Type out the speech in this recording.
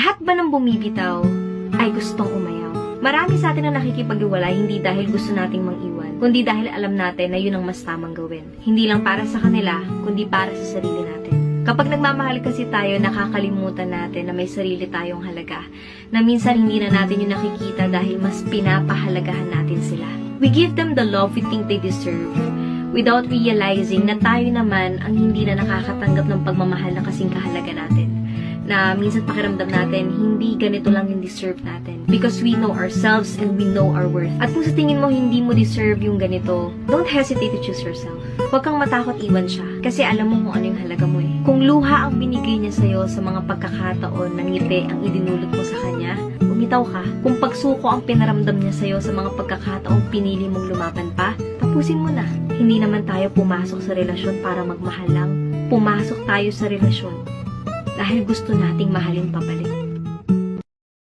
Lahat ba ng bumibitaw ay gustong umayaw? Marami sa atin ang nakikipag-iwalay hindi dahil gusto nating mang-iwan, kundi dahil alam natin na yun ang mas tamang gawin. Hindi lang para sa kanila, kundi para sa sarili natin. Kapag nagmamahal kasi tayo, nakakalimutan natin na may sarili tayong halaga, na minsan hindi na natin yung nakikita dahil mas pinapahalagahan natin sila. We give them the love we think they deserve, without realizing na tayo naman ang hindi na nakakatanggap ng pagmamahal na kasing kahalaga natin. Na minsan pakiramdam natin, hindi ganito lang yung deserve natin. Because we know ourselves and we know our worth. At kung sa tingin mo hindi mo deserve yung ganito, don't hesitate to choose yourself. Huwag kang matakot iwan siya. Kasi alam mo kung ano yung halaga mo eh. Kung luha ang binigay niya sa'yo sa mga pagkakataon ng ngiti ang idinulot mo sa kanya, umitaw ka. Kung pagsuko ang pinaramdam niya sa'yo sa mga pagkakataong pinili mong lumaban pa, tapusin mo na. Hindi naman tayo pumasok sa relasyon para magmahal lang. Pumasok tayo sa relasyon dahil gusto nating mahalin pabalik.